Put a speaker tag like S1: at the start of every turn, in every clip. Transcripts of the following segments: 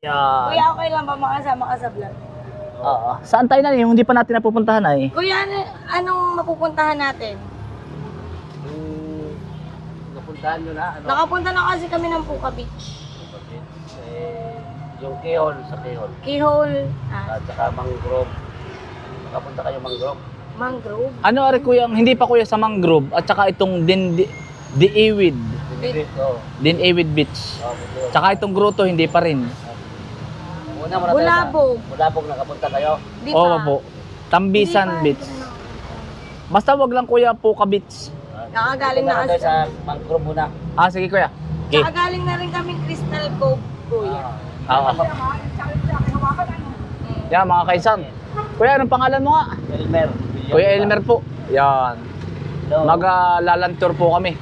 S1: Yan.
S2: Kuya, okay lang ba makasama ka sa vlog?
S1: Oo. Saan tayo na yung hindi pa natin napupuntahan ay?
S2: Kuya, anong mapupuntahan natin?
S3: Napuntahan nyo na, ano?
S2: Nakapunta na kasi kami ng Puka Beach.
S3: Yung Kihol sa Kihol.
S2: Kihol,
S3: At saka Mangrove. Nakapunta kayo Mangrove.
S2: Mangrove.
S1: Ano ari kuya, hindi pa kuya sa mangrove at saka itong Diiwid.
S3: Oo.
S1: Diiwid Beach.
S3: Oh,
S1: Tsaka itong grotto hindi pa rin.
S3: Una muna tayo
S2: Bulabog.
S3: sa Bulabog nakapunta kayo.
S2: Di
S1: Oo
S2: pa.
S1: po. Tambisan
S2: Di pa.
S1: Beach. Basta wag lang kuya Puka Beach.
S2: Nakagaling na
S3: Punta
S2: kasi.
S3: tayo sa Mangrove muna.
S1: Ah, sige kuya. Okay.
S2: Nakagaling na rin kami Crystal Cove, kuya.
S1: Oo. Yan mga kaisan. Kuya, anong pangalan mo nga?
S3: Elmer.
S1: Kuya Elmer po. Yan.
S3: Hello.
S1: Mag-lalantour po kami.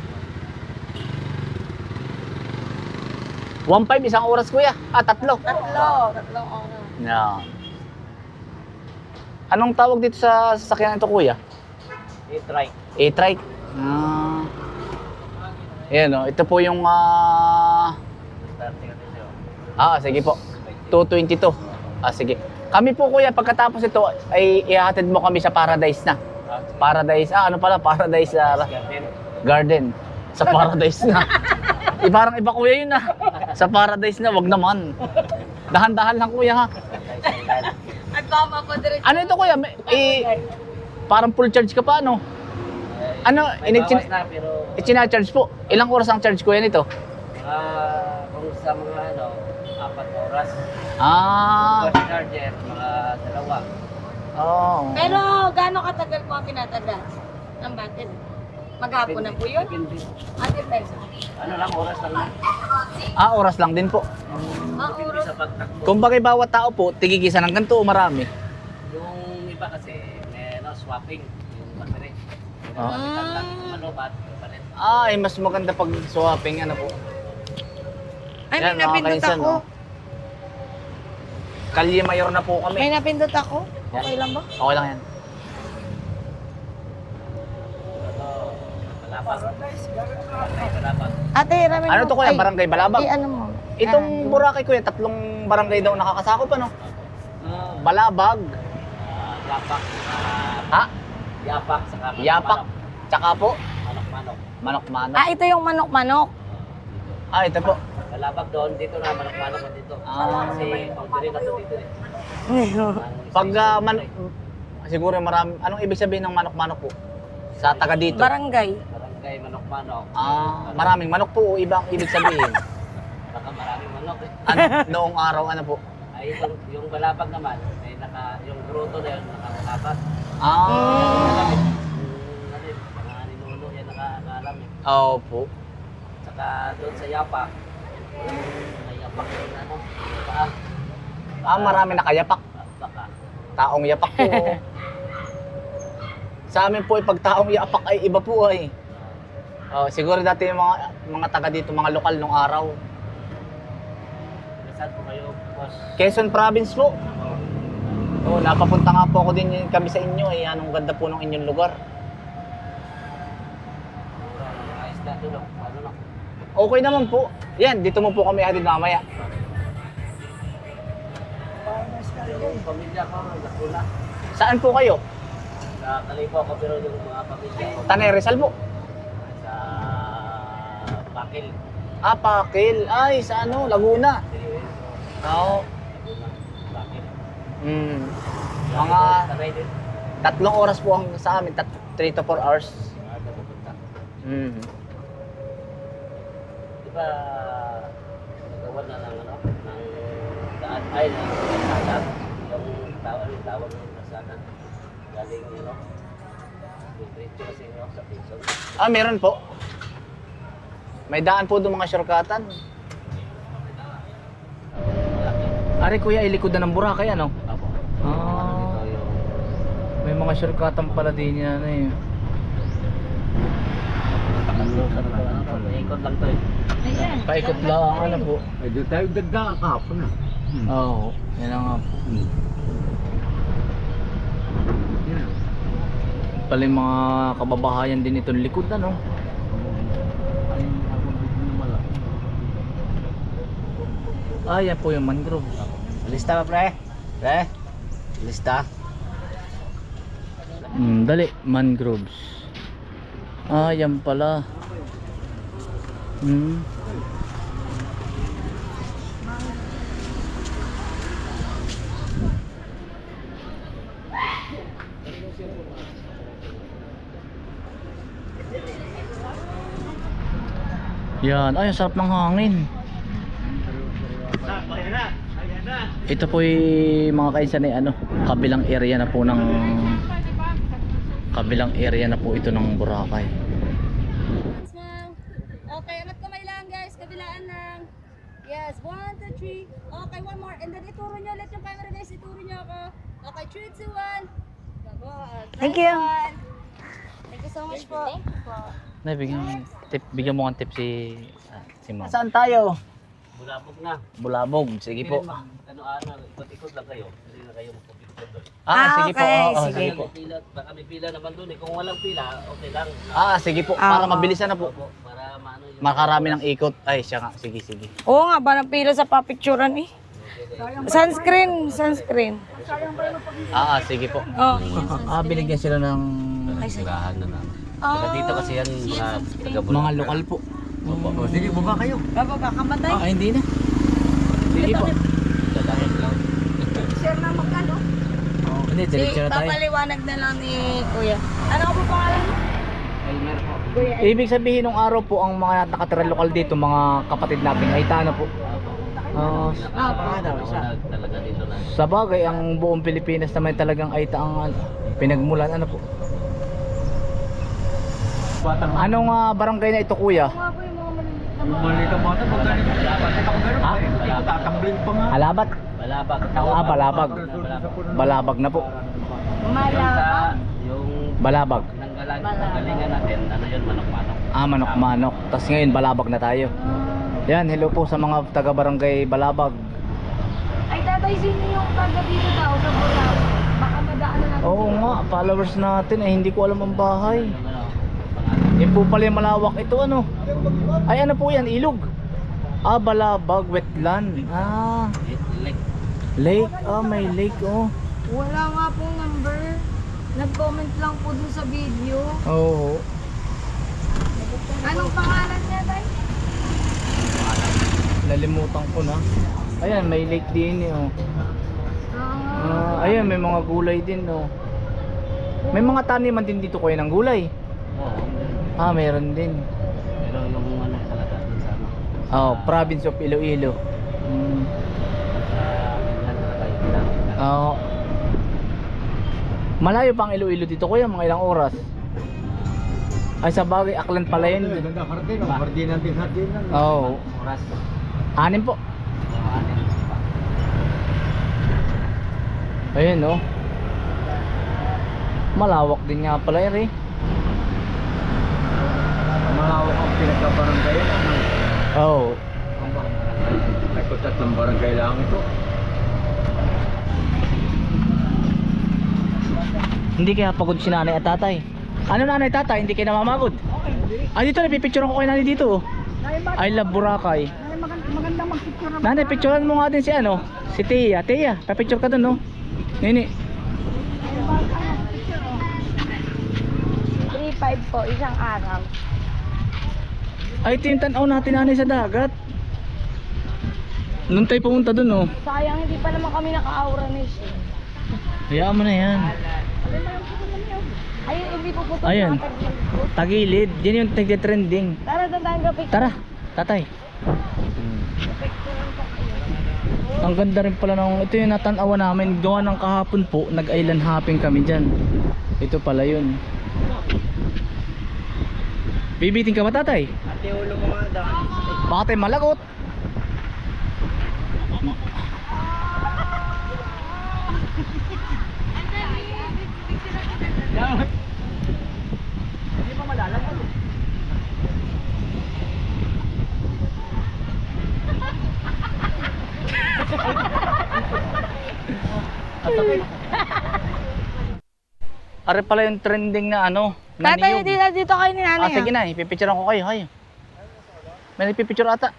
S1: 1.5 isang oras kuya. Ah, tatlo.
S2: Tatlong oras.
S1: Yan. Anong tawag dito sa sasakyan ito kuya?
S3: E-trike.
S1: E-trike. Ah. Ayan o. Ito po yung
S3: Starting natin siya.
S1: sige po. 222. Sige. Kami po kuya, pagkatapos ito ay ihahatid mo kami sa Paradise na. Paradise. Ano pala? Paradise
S3: Garden.
S1: Garden. Sa Paradise na. Parang iba kuya yun Sa Paradise na, wag naman. Dahan-dahan lang kuya ha.
S2: At baka mapadiretso.
S1: Ano ito kuya? Parang full charge ka pa ano? Ano?
S3: May bawas na pero
S1: Ichina-charge po. Ilang oras ang charge kuya nito?
S3: kung sa mga 4 oras.
S1: Ah.
S3: Charger, mga 2.
S1: Oh.
S2: Pero gaano katagal po ang tinatagal ng battery? Maghapon na po yun?
S3: Depende.
S2: Depende.
S3: Ano lang, oras lang na.
S1: Oras lang din po.
S3: Depende
S2: Oras.
S3: sa pagtakbo.
S1: Kung bagay bawat tao po, tigigisa ng ganito o marami.
S3: Yung iba kasi, may swapping yung battery. Bat, palit.
S1: Mas maganda pag swapping ano po.
S2: Ay,
S1: Yan,
S2: may
S1: mga
S2: napindot
S1: kainsan,
S2: ako.
S1: no? Kalye Mayor na po kami.
S2: May napindot ako. Okay lang ba?
S1: Okay lang yan.
S3: Balapag. Balapag.
S2: Ate, ramen
S1: Ano to kuya? Barangay Balabag?
S2: ano mo?
S1: Itong Boracay kuya, 3 barangay daw nakakasakop ano? Balabag.
S3: Yapak.
S1: Ha?
S3: Yapak. Saka
S1: Yapak. Tsaka po,
S3: Manok-manok.
S1: manok-manok.
S2: Ito yung manok-manok.
S1: Ito po.
S3: Balabag doon, dito na manok-manok na dito. Kasi pang-diri na to dito eh.
S1: Pag siguro marami, anong ibig sabihin ng manok-manok po? Sa taga dito?
S2: Barangay.
S3: Barangay manok-manok.
S1: Maraming manok po o ibang ibig sabihin?
S3: Baka maraming manok eh.
S1: Ano, noong araw ano po?
S3: Ay, yung balabag naman, ay yung gruto na yun, nakakalapat. Mga ninuno yan nakakaalam eh.
S1: Opo.
S3: Saka doon sa yapak, may yapak yun ano, paa.
S1: Marami nakayapak.
S3: Baka.
S1: Taong yapak po. Sa amin po, pag taong yapak ay iba po ay. Siguro dati yung mga taga dito, mga lokal nung araw.
S3: Saan po kayo, boss?
S1: Quezon Province po. Napapunta nga po ako din kami sa inyo eh. Anong ganda po ng inyong lugar.
S3: Mga isda doon, ano na.
S1: Okay naman po. Yan, dito mo po kami hatid mamaya.
S3: Yung pamilya ko, Laguna.
S1: Saan po kayo?
S3: Sa Kalipo ako, pero yung mga pamilya ko,
S1: Tanay Rizal po.
S3: sa Bakil.
S1: Pakil. Ay, sa ano, Laguna. Oo.
S3: Bakil.
S1: Mga
S3: Tanay din.
S1: 3 oras po ang sa amin, 3 to 4 hours.
S3: Napupunta. Di ba, nagawa na ng ano, ng daan, ay, ng kalsada, yung tawag ng kalsada, galing, ano, yung diretso kasi, no, sa Quezon.
S1: Meron po. May daan po doon mga shortcutan.
S3: Malaki.
S1: Ari kuya, ilikod na ng Boracay ano?
S3: Apo.
S1: Ah.
S3: Dito yung,
S1: May mga shortcutan pala din yan eh.
S3: ikot lang to eh.
S2: Ayan.
S1: Paikot lang ano po.
S4: Ay, doon tayo dagdagan kahapon na.
S1: Oo, yan na nga po.
S4: Yan.
S1: Pala yung mga kababahayan din itong likod ano.
S4: Ay, ako dito na malaki.
S1: Ah, yan po yung mangrove.
S3: Lista ba, pre? Pre? Lista?
S1: Dali, mangroves. Ah, yan pala. Yan, ay, ang sarap ng hangin. Ito po yung mga kainsan ay ano, kabilang area na po ng ito ng Boracay.
S2: Okay, angat kamay lang guys, kabilaan lang. Yes, 1, 2, 3. Okay, one more. And then ituro nyo ulit yung camera guys, ituro nyo ako. Okay, 3, 2, 1. Thank you. Thank you so much po.
S1: Na, bigyan mo ng tip si Ma'am. Saan tayo?
S3: Bulabog na.
S1: Bulabog, sige po.
S3: Ano, ikot-ikot lang kayo. Hindi na kayo magpapikot doon.
S1: Sige po. Sige po.
S3: Baka may pila naman doon eh. Kung walang pila, okay lang.
S1: Sige po, para mabilisan na po.
S3: Para maano yung...
S1: Makarami ng ikot. Ay, siya nga. Sige.
S2: Oo nga, ba ng pila sa papicturan eh. Sunscreen.
S1: Sige po.
S2: Oh.
S1: Binigyan sila ng
S3: Sirahan na namin. Saka dito kasi yan mga taga-Bulacan.
S1: mga lokal po.
S4: Sige, baba kayo.
S2: Baba, kamatay.
S1: Hindi na. Sige po.
S3: Lalaki lang.
S2: Share na magkano?
S1: Hindi, diretso na tayo.
S2: Papaliwanag na lang ni Kuya. Ano po pangalan mo?
S3: Elmer po.
S2: Kuya.
S1: Ibig sabihin ng araw po ang mga nakatira lokal dito, mga kapatid natin ay tana po.
S3: Talaga dito na.
S1: Sa bagay, ang buong Pilipinas naman talagang aita ang pinagmulan. Ano po? Anong barangay na ito, kuya?
S4: Yung maliit ang bata, pag galing ako gano'n, tatambling pa nga.
S1: Alabat?
S3: Balabag.
S1: Balabag. Balabag na po.
S2: Malabag.
S3: Yung
S1: Balabag.
S3: nanggalingan natin, ano yun, manok-manok.
S1: Manok-manok. Tapos ngayon, balabag na tayo. Yan, hello po sa mga taga-barangay Balabag.
S2: Ay, tatay, sino yung taga dito daw sa Bulacan? Baka madaanan natin.
S1: Oo nga, followers natin hindi ko alam ang bahay. Yan po pala yung malawak. Ito ano? Ay, ano po yan? Ilog. Balabag, wetland. Lake. May lake,
S2: Wala nga pong number. Nag-comment lang po dun sa video.
S1: Oo.
S2: Anong pangalan niya, tay?
S1: Nalimutan ko na. Ayan, may lake din ayan, may mga gulay din May mga taniman din dito kayo ng gulay. Meron din.
S3: Pero yung ano, talaga dun sa ano.
S1: Province of Iloilo. Malayo pang Iloilo dito kuya, mga ilang oras? Ay, sa bagay, Aklan pala yun.
S4: Ganda kardin, kardin natin natin.
S3: Oras.
S1: 6 po. Ayun malawak din nga pala yun
S4: Malawak ang pinagkabarangay. May tatlong barangay lang ito.
S1: Hindi kaya pagod si nanay at tatay. Ano nanay tatay, hindi kayo namamagod? Dito napipicture ko kayo nanay dito I love Boracay.
S2: Magandang mag-picture.
S1: Nanay, picturean mo nga din si si Tia. Tia, papicture ka dun Nini.
S2: 3-5 po, isang araw.
S1: Ay, ito yung tanaw natin nanay sa dagat. Nung tayo pumunta dun
S2: Sayang, hindi pa naman kami naka-aura ni siya.
S1: Hayaan mo na yan.
S2: Ay, hindi po po.
S1: Ayun. Tagilid. Yan yung nagtitrending.
S2: Tara, picture.
S1: Tara, tatay. Ang ganda rin pala ng ito yung natanawa namin. Gawa ng kahapon po, nag-island hopping kami dyan. Ito pala yun. Bibitin ka ba tatay?
S3: Ate, ulo mo nga daw.
S1: Baka tayo malagot. Hindi pa malalagay. Are pala yung trending na na
S2: Tatay,
S1: niyog.
S2: dito kayo ni nanay.
S1: Sige na, ipipicturean ko kayo. Hay. May nagpipicture ata.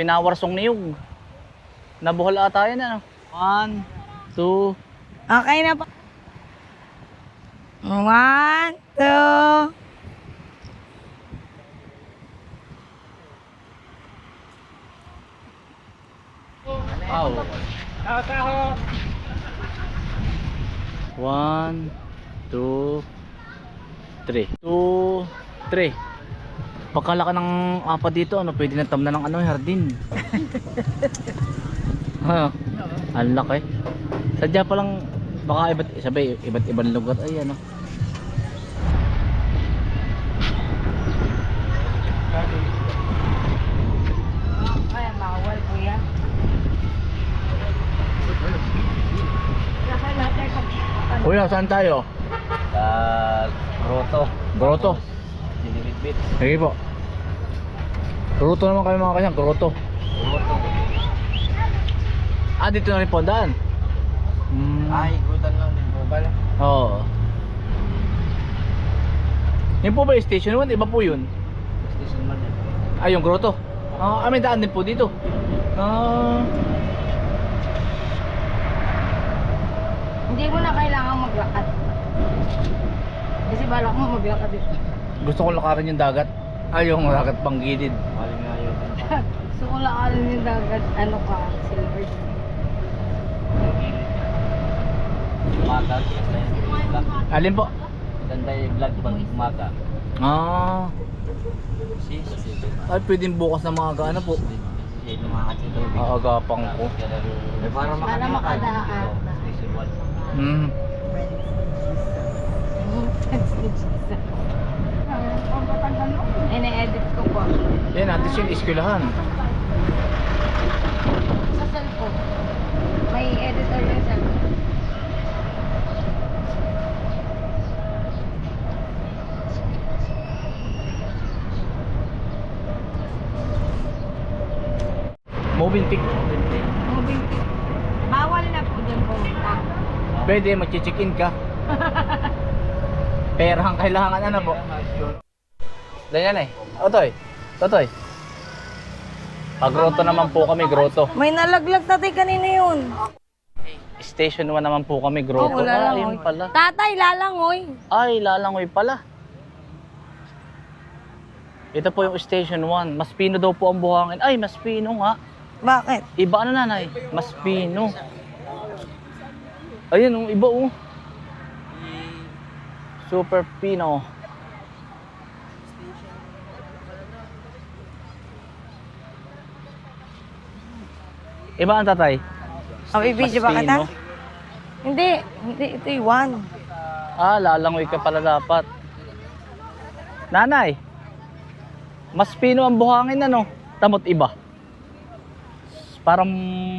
S1: Pinawarsong niyog. Nabuhal ata yan ano. 1, 2.
S2: Okay na po. 1, 2.
S1: Ow. 1, 2, 3. 2, 3. Pagkalaki ng apat dito, ano, pwede na tamna ng ano, hardin. Ha, ang laki. Sadya pa lang, baka iba't ibang lugar. Ay, ano.
S2: Ay, bawal po yan.
S1: Kuya, saan tayo?
S3: Sa Grotto.
S1: Grotto.
S3: Dinilitbit.
S1: Sige po. Grotto naman kami mga kasyan, grotto.
S3: Grotto.
S1: Ah, dito na rin po ang daan.
S3: Ay, ikutan lang din po pala.
S1: Oo. Yun po ba yung station 1? Iba po yun.
S3: Station man yan.
S1: Ah, yung grotto. Ah, may daan din po dito. Ah,
S2: Hindi mo na kailangan maglakad. Kasi balak mo maglakad dito.
S1: gusto ko lakarin yung dagat. Ay, yung dagat pang gilid.
S3: Maling nga yun.
S2: So kung lakarin yung dagat, ano ka, silver.
S3: Umaga, ganda yung vlog.
S1: Alin po?
S3: Ganda yung vlog pag umaga.
S1: Ah,
S3: Sis.
S1: ay pwedeng bukas na mga gaano po.
S3: Yan yung mga katsito.
S1: Aagapang po.
S3: Para
S2: Para makadaan.
S3: Station 1.
S1: Hmm.
S2: Ine-edit ko po.
S1: Yan, natin yung eskwelahan.
S2: Sa cellphone. May editor yung cellphone.
S1: Moving pic.
S2: Moving pic. Bawal na po dyan pumunta.
S1: Pwede, mag-check-in ka. Pera ang kailangan, ano po? Ganyan eh. Otoy. Totoy. Pag grotto naman po kami, grotto.
S2: May nalaglag tatay kanina yun.
S1: Station 1 naman po kami, grotto.
S2: Oo,
S1: Ah,
S2: lalangoy.
S1: yun pala.
S2: Tatay, lalangoy.
S1: Ay, lalangoy pala. Ito po yung station 1. Mas pino daw po ang buhangin. Ay, mas pino nga.
S2: Bakit?
S1: Iba ano nanay? Mas pino. Ayun, oh, iba oh. Super pino. Iba ang tatay?
S2: Video
S1: Mas
S2: ba kita?
S1: pino.
S2: Hindi, ito yung one.
S1: Ah, lalangoy ka pala dapat. Nanay, mas pino ang buhangin ano? Tamot iba. Parang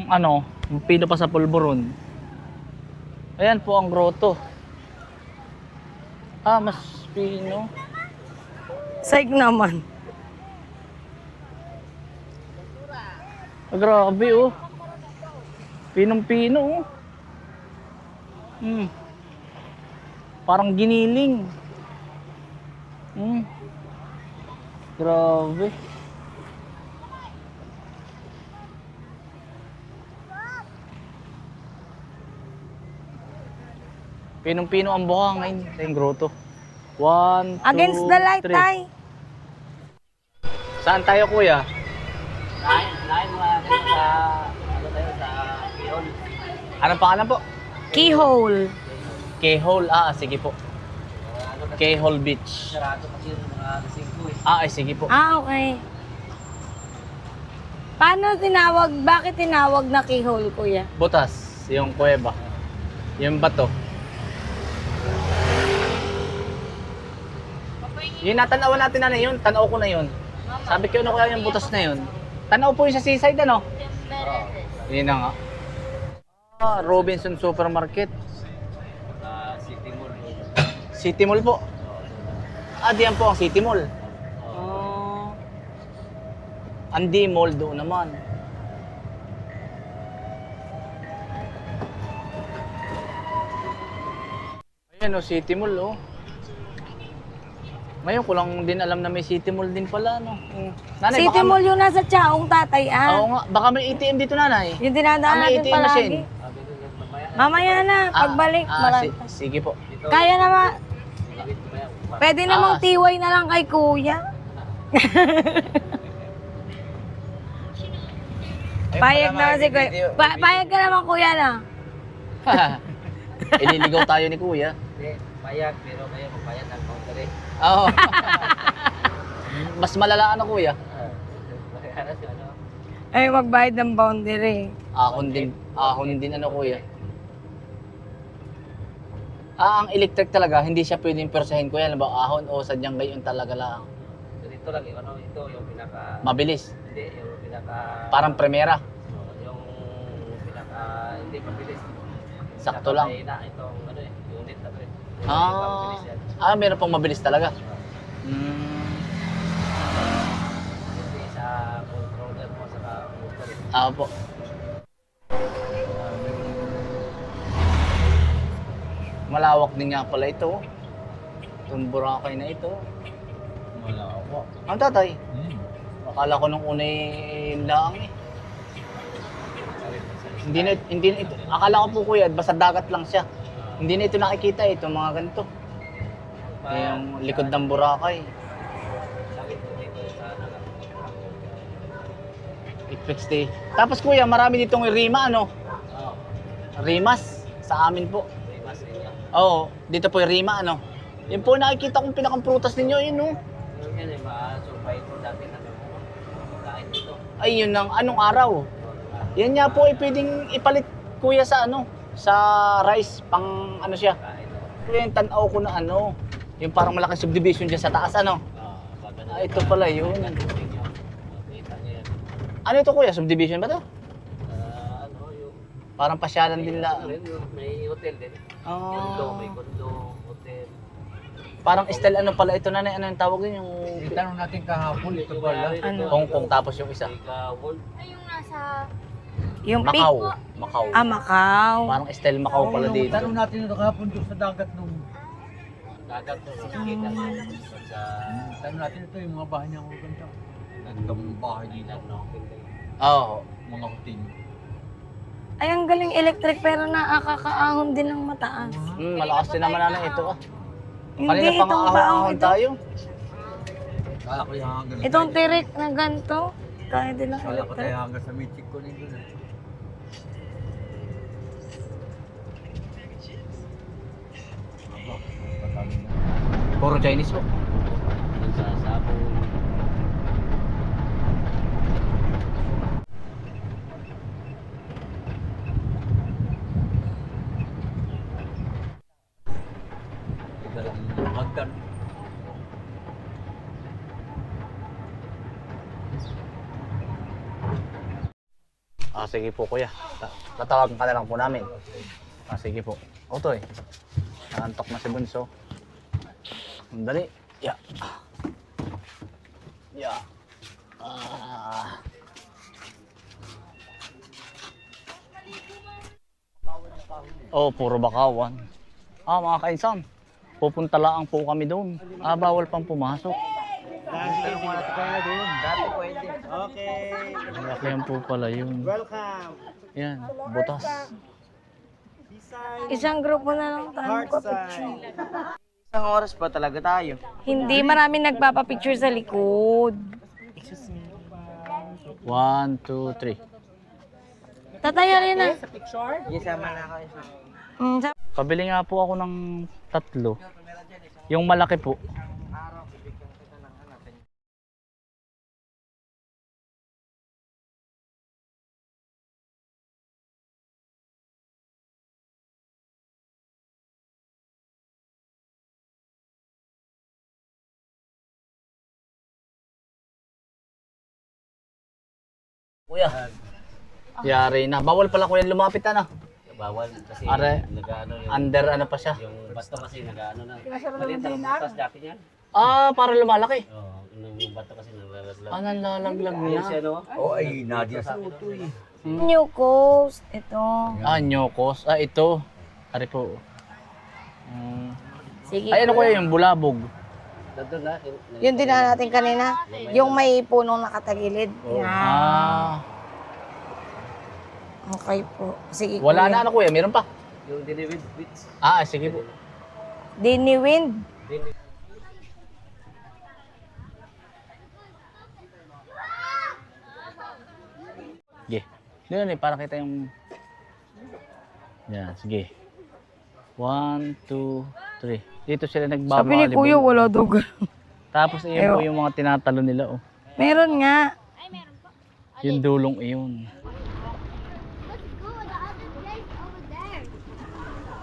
S1: ano, pino pa sa pulburon. Ayan po ang grotto. Ah, mas pino.
S2: Saig naman.
S1: Ah, grabe oh. Pinong-pino oh. Parang giniling. Grabe. Pinong-pino ang buhangin sa yung grotto. 1, 2,
S2: Against the light,
S1: 3.
S2: tay.
S1: Saan tayo kuya?
S3: Lain mo natin sa, ano tayo, sa Pion.
S1: Anong pangalan po?
S2: Keyhole.
S1: K-hole. Ah, sige po. K-hole Beach.
S3: Sarado kasi yung mga lasing ko eh.
S1: Ah, ay sige po.
S2: Ah, okay. Paano tinawag, bakit tinawag na keyhole, kuya?
S1: Butas, yung kuweba. Yung bato. Yung natanawan natin na yun, tanaw ko na yun. Sabi ko, ano kaya yung butas na yun? Tanaw po yung sa seaside, ano? Yun na nga. Ah, Robinson Supermarket.
S3: Sa City Mall.
S1: City Mall po. Ah, diyan po ang City Mall. Ah. Andi Mall doon naman. Ayan o, City Mall oh. Ngayon ko lang din alam na may City Mall din pala, no? Nanay,
S2: City
S1: baka,
S2: Mall yun nasa Chaong tatay,
S1: Oo nga, baka may ATM dito, nanay.
S2: Yung dinadaan
S1: may
S2: natin
S1: ATM machine.
S2: palagi. Mamaya na, pagbalik. marami.
S1: Sige po.
S2: Kaya naman. Pwede namang
S1: Ah.
S2: tiway na lang kay kuya. Payag na si kuya. Payag ka naman kuya na.
S1: Ililigaw tayo ni kuya.
S3: Hindi, payag, pero kayo magbayad ng boundary.
S1: Oo. Mas malala ano kuya?
S3: Bayaran siya, ano?
S2: Ay, magbayad ng boundary.
S1: Ahon din ano kuya. Ang electric talaga, hindi siya pwedeng persahin kuya. Alam ba, ahon o sadyang gayon talaga lang.
S3: Dito lang, yung ano, ito, yung pinaka...
S1: Mabilis.
S3: Hindi, yung pinaka...
S1: Parang primera.
S3: Yung pinaka... Hindi, mabilis.
S1: Sakto lang.
S3: Pinaka-mahina, itong, ano eh, unit na rin.
S1: Ah,
S3: Mabilis yan.
S1: meron pong mabilis talaga. Hmm.
S3: Hindi sa controller mo, saka motor.
S1: Po. Malawak din nga pala ito. Itong Boracay na ito.
S4: Malawak.
S1: Ang tatay, akala ko nung una lang eh. Hindi na ito. Akala ko po kuya, basta dagat lang siya. Hindi na ito nakikita eh, itong mga ganito. Yung likod ng Boracay.
S3: Sakit ko dito sa ano.
S1: Fixed. Tapos kuya, marami ditong Rima ano?
S3: Oo.
S1: Rimas sa amin po.
S3: May mas rin yan.
S1: Oo, dito po yung Rima ano. Yun po nakikita kong pinakang prutas ninyo, yun no.
S3: Yung yan eh, ma-survive ko dati na kain dito.
S1: Ay yun ang anong araw. Yan nga po ay pwedeng ipalit kuya sa ano, sa rice pang ano siya.
S3: Kain.
S1: Kuya yung tanaw ko na ano, yung parang malaking subdivision dyan sa taas ano. Ito pala yun.
S3: Kita niyo yan.
S1: Ano ito kuya, subdivision ba to?
S3: Ano yung...
S1: Parang pasyalan din
S3: Ano
S1: lang.
S3: rin, may hotel din. Condo, may
S1: Ah,
S3: condo, hotel.
S1: parang style ano pala ito nanay, ano yung tawag din yung
S4: Itanong natin kahapon, ito pala.
S1: Hong Kong tapos yung isa.
S2: Yung peak.
S1: Macau. Macau.
S2: Ah, Macau.
S1: Parang style Macau pala dito.
S4: Tanong natin ito kahapon doon sa dagat nung...
S3: Dagat to, nakikita mo sa...
S4: Tanong natin ito yung mga bahay niya ang ganda. Nagdamang bahay dito.
S1: Oo.
S4: Mga hotel.
S2: Ay, ang galing electric pero nakakaahon din ng mataas.
S1: Malakas din naman na ito ah.
S2: Hindi,
S1: Kanina pang
S2: itong baong
S1: ahon
S2: ito.
S1: tayo.
S4: Kala ko yung hanggang...
S2: Itong tirik na ganito. Kaya din ng
S4: Kala ko tayo
S2: electric.
S4: hanggang sa Michik ko nito na. Aba, patawin na.
S1: Puro Chinese po.
S3: Sa sabong.
S4: Dalang hagdan.
S1: Sige po kuya. Tatawagan ka na lang po namin. Sige po. Otoy. Naantok na si Bunso. Dali. Ya. Ya. Puro bakawan. Mga kainsan. Pupunta lang po kami doon. Bawal pang pumasok.
S4: Tanong mo natin kaya doon. Dati pwede. Okay.
S1: Yan po pala yun.
S4: Welcome.
S1: Yan. Butas.
S2: Isang grupo na lang tayo ko picture.
S5: Isang oras pa talaga tayo.
S2: Hindi, marami nagpapapicture sa likod.
S1: 1, 2, 3.
S2: Tataya rin na.
S5: Yes, sama na kayo.
S1: Pabili nga po ako ng 3. Yung malaki po. Kuya. Yari na. Bawal pala kuya lumapit na.
S3: Bawal kasi
S1: Are,
S3: nag-ano yung...
S1: Under ano pa siya.
S3: Yung bato kasi nag-ano na. Maliit na butas dati niyan.
S1: Para lumalaki.
S3: Oo, yung bato kasi naglalaglag.
S1: Nalalaglag
S3: Ayun
S1: na.
S3: siya, no?
S4: Oo, ay Nadia sa uto eh.
S2: New Coast. Ito.
S1: Nyokos. Ito. Ari po.
S2: Sige.
S1: Ay, ano kuya yung bulabog?
S3: Nandun na.
S6: Yun din na natin kanina. Yung may punong nakatagilid. Yan.
S1: Ah,
S6: Okay po. Sige,
S1: wala
S6: kuya.
S1: na ano kuya, meron pa.
S3: Yung Diniwid Beach.
S1: Ah, sige po.
S6: Dini Wind.
S1: Sige. Doon eh, para kita yung... Yan, sige. 1, 2, 3. Dito sila nagbabalibol.
S6: Sabi ni kuya, wala daw ganun.
S1: Tapos iyon po yung mga tinatalo nila, oh.
S6: Meron nga.
S1: Yung dulong iyon.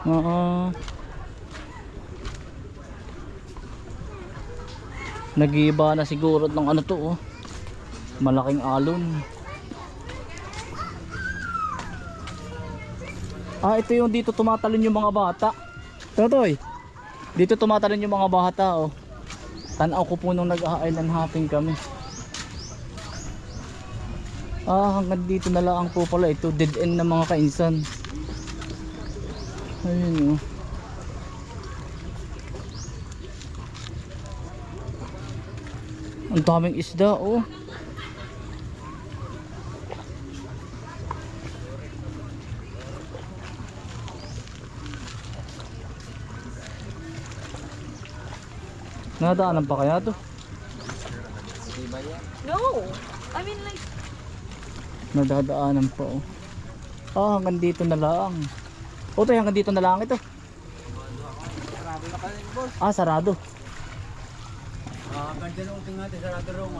S1: Oo. Nag-iiba na siguro ng ano to, oh. Malaking alon. Ah, ito yung dito tumatalon yung mga bata. Totoy. Dito tumatalon yung mga bata, oh. Tanaw ko po nung nag-island hopping kami. Ah, hanggang dito na lang po pala ito. Dead end ng mga kainsan. Ayun, oh. Ang daming isda, oh. Nadaanan pa kaya to?
S2: No. I mean like,
S1: Nadadaanan pa, oh. Ah, hanggang dito na lang. O, tayo hanggang dito na lang ito. Ah, sarado.
S4: Ganda nung tingnan natin sa radar room.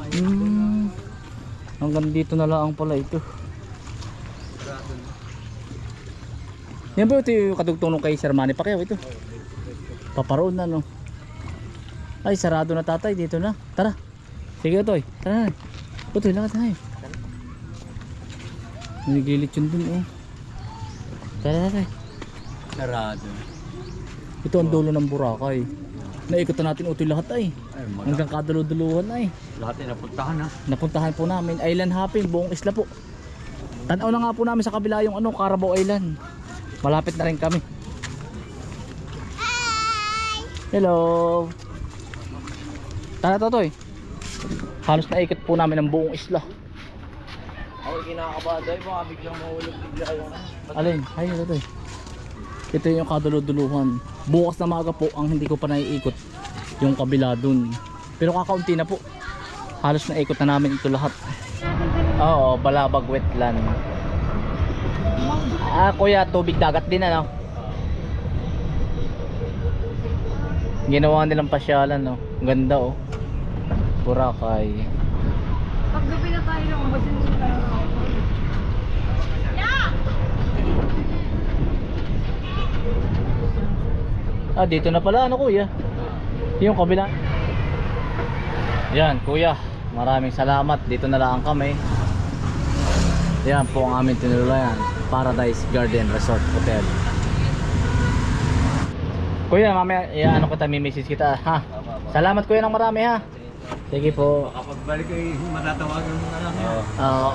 S1: Hanggang dito na lang pala ito. Yan ba ito yung kadugtong nung kay Sir Manny Pacquiao ito? Paparoon na, no? Ay, sarado na tatay. Dito na. Tara. Sige, Toy. Tara na. Toy, lakad tayo. Nagigilid yun dun, oh. Tara, tara.
S4: Sarado.
S1: Ito ang dulo ng Boracay. Naikot na natin utoy lahat ay. Hanggang kadalo-duluhan ay.
S4: Lahat ay napuntahan na.
S1: Napuntahan po namin island hopping, buong isla po. Tanaw na nga po namin sa kabila yung ano, Carabao Island. Malapit na rin kami. Hello. Tara, Totoy. Halos naikot po namin ang buong isla.
S5: Ako kinakabahan dahil baka biglang mahulog bigla yung
S1: Alin? Ayun, Totoy. Ito yung kadalo-duluhan. Bukas na maaga po ang hindi ko pa naiikot yung kabila dun. Pero kakaunti na po. Halos naikot na namin ito lahat. Oo, Balabag Wetland. Ah, kuya, tubig dagat din ano? Ginawa nilang pasyalan, no? Ang ganda, oh. Boracay.
S2: paggabi na tayo ng basin tayo.
S1: Ah, dito na pala, ano kuya? Yung kabila. Yan, kuya. Maraming salamat. Dito na lang kami. Yan po ang aming tinuluyan. Paradise Garden Resort Hotel. Kuya, mamaya, ano kita, message kita, ha? Salamat kuya ng marami, ha? Sige po.
S4: Kapag balik ay matatawagan mo na lang.
S1: Oo.